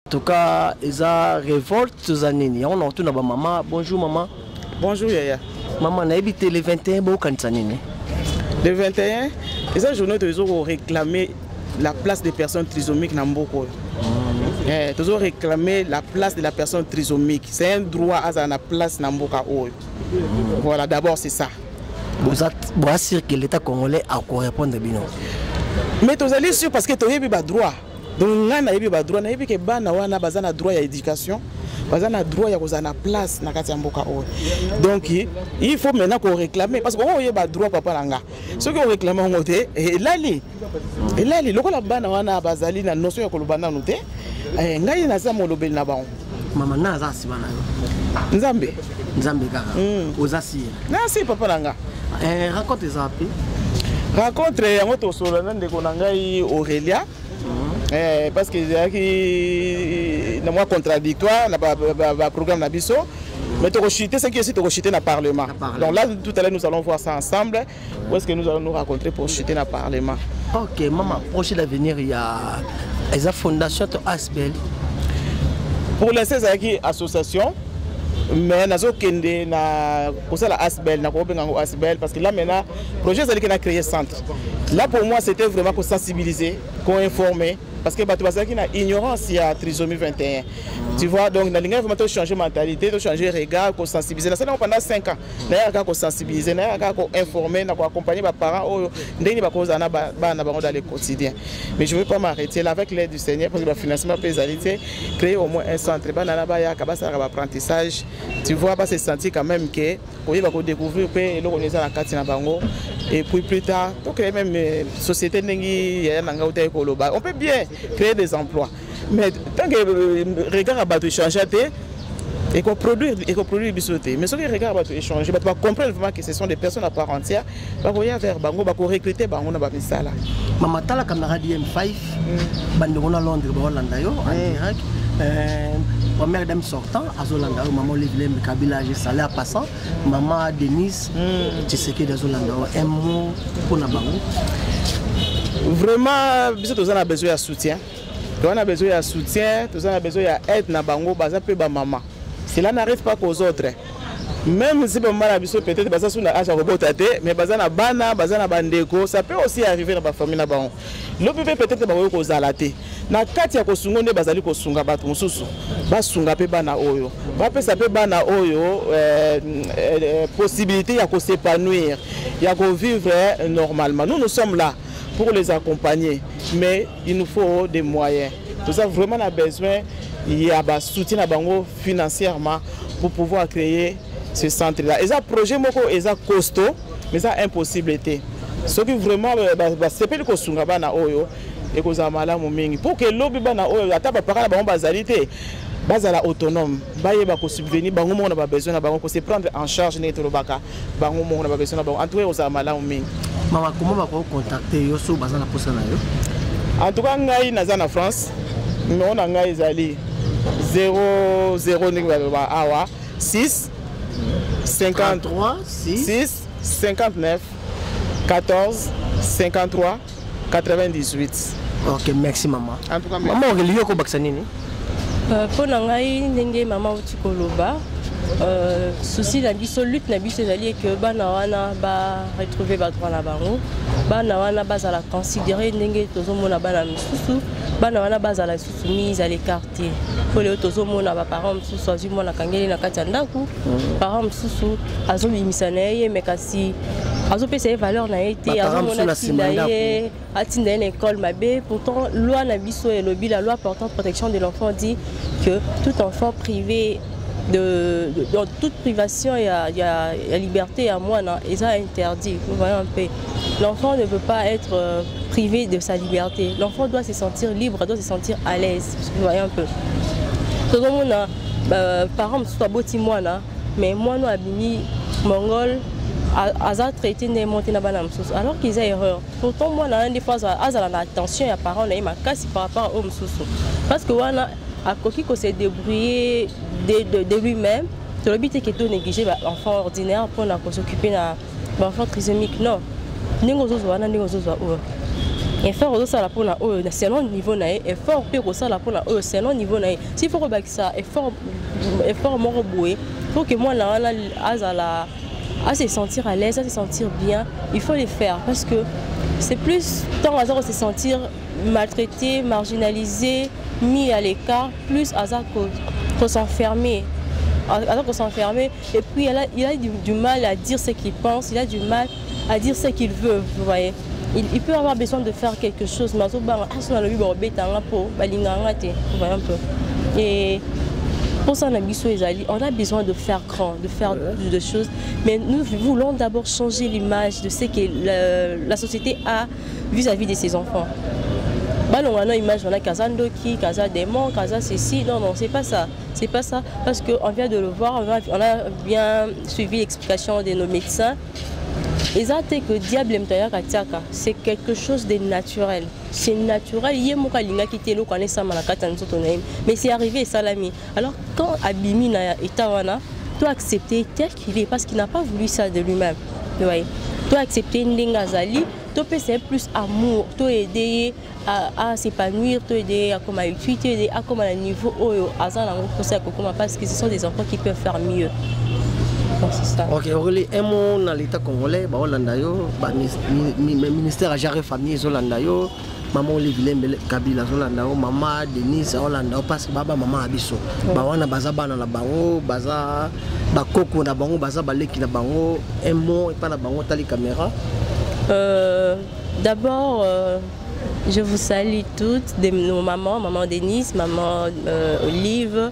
En tout cas, ils ont révolte aux années. On a tout na maman. Bonjour maman. Bonjour Yaya. Maman, on a habité le 21 beau quand ça n'est. Le 21, les journaux ont réclamé la place des personnes trisomiques dans Mboko. Ils ont réclamé la place de la personne trisomique. C'est un droit à la place dans Mboka. Voilà, d'abord c'est ça. Vous êtes sûr que l'État congolais a quoi répondre à Bino? Mais vous allez sûr parce que tu as eu des droits. Donc, on a eu des droits. On a eu des droits à l'éducation. On a droit à la place dans la Mboka. Donc, il faut maintenant qu'on réclame. Parce qu'on a eu des droits, papa Langa. Ce qu'on réclame, on a dit, et là, le Kolabana, on a basali, la notion de Kolabana, on a dit, et là, il y a un molobel là-bas. Maman, naza si bana. Nzambe. Nzambe kaka. Ozasi. Non, c'est papa Langa. Raconte ça un peu. Raconte yango to solana ndeko na ngai Aurélia. Parce que il na moi contradictoire na programme na biso. Mais to chuter c'est que si to chuter na parlement. Donc là tout à l'heure nous allons voir ça ensemble. Où est-ce que nous allons nous rencontrer pour chuter na parlement. OK, maman, proche d'avenir il y a la fondation to Asbel. Pour l'instant c'est association. Mais nous avons la Asbel, Asbel, parce que là maintenant, le projet c'est a créé un centre. Là pour moi c'était vraiment pour sensibiliser, pour informer, parce que il y a ignorance, il y a trisomie 21. Tu vois, donc nous avons vraiment changer de mentalité, changer de regard, pour sensibiliser. Nous avons pendant 5 ans, nous avons sensibiliser, nous avons informer, nous avons accompagner les parents, nous avons dans le quotidien. Mais je ne veux pas m'arrêter là avec l'aide du Seigneur, parce que le financement pénalité, créer au moins un centre, il y a un apprentissage. Tu vois, pas se sentir quand même que on va découvrir et on est dans la carte et puis plus tard, donc même société on peut bien créer des emplois. Mais tant que regard à changer et qu'on produit bisoté, mais ce que regard à échanger, tu vas comprendre vraiment que ce sont des personnes à part entière. Va vers Bango, va recruter Bango na babisa là. Maman ta la caméra DM5, bandona à Londres, Hollande yo en direct. Première dame sortant, à Zolanda, maman Livlem Kabila, j'ai salé à passant, maman Denise, tu sais que des Zolanda, un mot pour la banque. Vraiment, nous avons besoin de soutien. Nous avons besoin de soutien, nous avons besoin d'aide na bango, baza pe ba maman. Cela n'arrive pas qu'aux autres. Même si maman a besoin peut-être baza sur la hache à robotate, mais baza na bana, baza na bandeko, ça peut aussi arriver dans la famille na bango. Le bébé peut-être bango ko zalaté. Na kati ya kosunga nde bazali kosunga bato mosusu basunga pe bana oyo bapesa pe bana oyo possibilité ya ko s'épanouir ya ko vivre normalement. Nous sommes là pour les accompagner, mais il nous faut des moyens. Tout ça vraiment on a besoin il y a un soutien à bango financièrement pour pouvoir créer ce centre là. Et ça projet moko et ça costaud mais ça impossibilité. Ce qui vraiment c'est pas le kosunga bana oyo et que ça mala mingi pour que lobby bana oyo ata ba parala ba bazalité bazala autonome baye ba ko subvenir bango mo na ba besoin na bango ko se prendre en charge neto lobaka bango mo na ba besoin na bango en tout cas ça mala mingi. Maman comment va contacter yo so bazana posa na yo? En tout cas ngai naza na France mais on a ngai zali 00 awa 6 53 6 59 14 53 98. OK, merci maman. En tout cas, maman Aurélie ko baksa nini? Pour ngai ndenge maman utikoloba souci na biso lutte na biso ezali que bana wana ba retrouver ba droit na bango. Bana wana bazala considérer ndenge tozomona bana misusu bana wana bazala soumise à l'écarté. Pour les tozomona ba parents misusu azimona kangeli na kati ya ndaku parents misusu azobimisa na ye mais kasi azopesa valeur na été azomona tindaye atinda une école mabe. Pourtant loi na biso et lobby la loi portant protection de l'enfant dit que tout enfant privé dans toute privation il y a liberté à moi et ça interdit. Vous voyez un peu, l'enfant ne peut pas être privé de sa liberté. L'enfant doit se sentir libre, doit se sentir à l'aise. Vous voyez un peu, tout le monde par exemple soit beau moi là mais moi nous abimi mongol a traité des montées na bana msusu alors qu'ils ont erreur. Pourtant moi na des fois azala na attention ya parents na ma casse par rapport au msusu parce que wana a coquille qu'on s'est débrouillé de lui-même. Le but est que tout négliger l'enfant ordinaire pour s'occuper de l'enfant trisomique. Non. effort au ça pour la c'est un niveau naïe effort pour au ça pour la c'est un niveau naïe s'il faut rebaquer ça effort mon boué faut que moi là à se sentir à l'aise, à se sentir bien, il faut les faire parce que c'est plus tant à se sentir maltraité, marginalisé, mis à l'écart, plus à ça qu'on s'enfermer. Et puis il a du mal à dire ce qu'il pense, il a du mal à dire ce qu'il veut, vous voyez. Il peut avoir besoin de faire quelque chose, mais vous voyez un peu. Et pour ça, on a besoin de faire grand, de faire des choses. Mais nous voulons d'abord changer l'image de ce que la société a vis-à-vis de ses enfants. On a une image, on a Kazandoki, Kaza démon, Kaza ceci. Non, non, c'est pas ça. C'est pas ça. Parce qu'on vient de le voir, on a bien suivi l'explication de nos médecins. Que diable c'est quelque chose de naturel. C'est naturel. Mais c'est arrivé, Salami. Alors quand Abimi et Tawana, doit accepter tel qu'il est parce qu'il n'a pas voulu ça de lui-même. Doit accepter Ndengazali, doit passer plus amour, doit aider à s'épanouir, doit aider à comment utiliser, aider à comment à niveau parce que ce sont des enfants qui peuvent faire mieux. Ok, un mot dans l'État congolais, ministère à gérer famille, Zolandayo, maman Olivier Kabila, Zolandayo, maman Denise, Zolandayo, parce que maman Abisso. Bawana Bazaba na bango, Baza, Bakoko na bango, Baza Baleki na bango, un mot et pas na bango, tali caméra. D'abord, je vous salue toutes, nos mamans, maman Denise, maman Olive,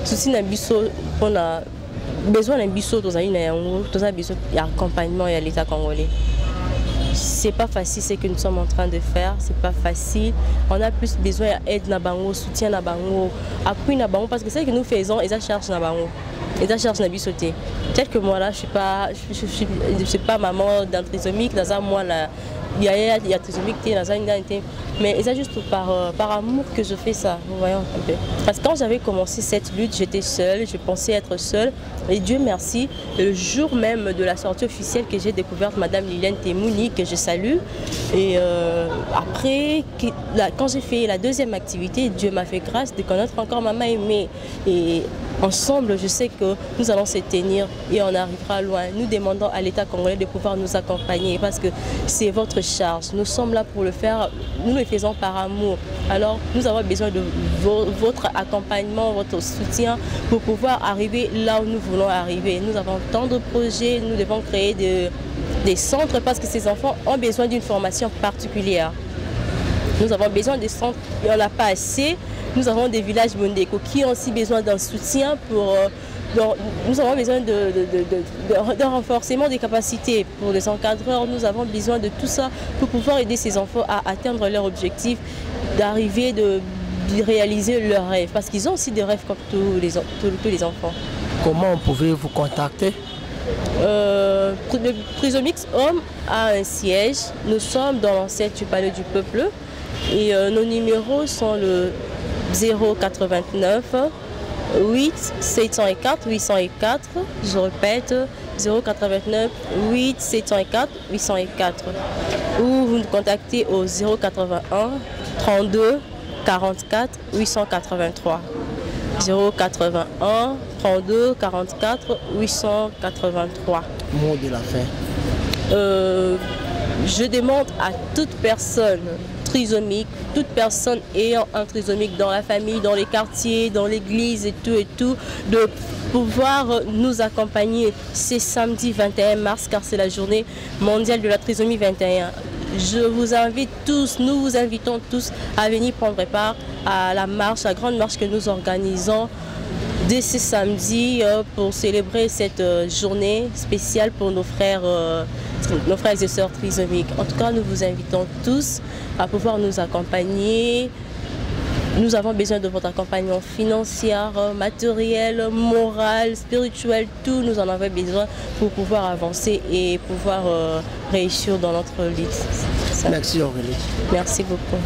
tout na Abisso, on a besoin d'un biseau dans accompagnement à l'État congolais. C'est pas facile ce que nous sommes en train de faire, c'est pas facile. On a plus besoin d'aide nabango, soutien nabango, appui nabango parce que c'est ce que nous faisons, ils cherchent nabango. Ils cherchent na bisoté. Peut-être que moi là, je suis pas maman d'un trisomique, dans un mois là. Il y a trisomique, mais c'est juste par amour que je fais ça, vous voyez un peu. Parce que quand j'avais commencé cette lutte, j'étais seule, je pensais être seule. Et Dieu merci, le jour même de la sortie officielle que j'ai découverte Madame Liliane Temouni, que je salue. Et après, quand j'ai fait la deuxième activité, Dieu m'a fait grâce de connaître encore Maman Aimée. Et ensemble, je sais que nous allons se tenir et on arrivera loin. Nous demandons à l'État congolais de pouvoir nous accompagner parce que c'est votre charge. Nous sommes là pour le faire, nous le faisons par amour. Alors, nous avons besoin de votre accompagnement, votre soutien pour pouvoir arriver là où nous voulons arriver. Nous avons tant de projets, nous devons créer des centres parce que ces enfants ont besoin d'une formation particulière. Nous avons besoin de centres, il n'y en a pas assez. Nous avons des villages Mondeko qui ont aussi besoin d'un soutien pour... nous avons besoin de renforcement des capacités pour les encadreurs. Nous avons besoin de tout ça pour pouvoir aider ces enfants à atteindre leur objectif, d'arriver, de réaliser leurs rêves. Parce qu'ils ont aussi des rêves comme tous les enfants. Comment pouvez-vous contacter? Le Prisomix Homme a un siège. Nous sommes dans l'ancêtre du Palais du Peuple. Et nos numéros sont le 089 8 704 804. Je répète, 089 8 704 804. Ou vous nous contactez au 081 32 44 883. 081 32 44 883. Mot de la fin. Je demande à toute personne trisomique, toute personne ayant un trisomique dans la famille, dans les quartiers, dans l'église et tout, de pouvoir nous accompagner ce samedi 21 mars, car c'est la journée mondiale de la trisomie 21. Je vous invite tous, nous vous invitons tous à venir prendre part à la marche, la grande marche que nous organisons dès ce samedi pour célébrer cette journée spéciale pour nos frères et sœurs trisomiques. En tout cas, nous vous invitons tous à pouvoir nous accompagner. Nous avons besoin de votre accompagnement financier, matériel, moral, spirituel, tout. Nous en avons besoin pour pouvoir avancer et pouvoir réussir dans notre lutte. Merci Aurélie. Merci beaucoup.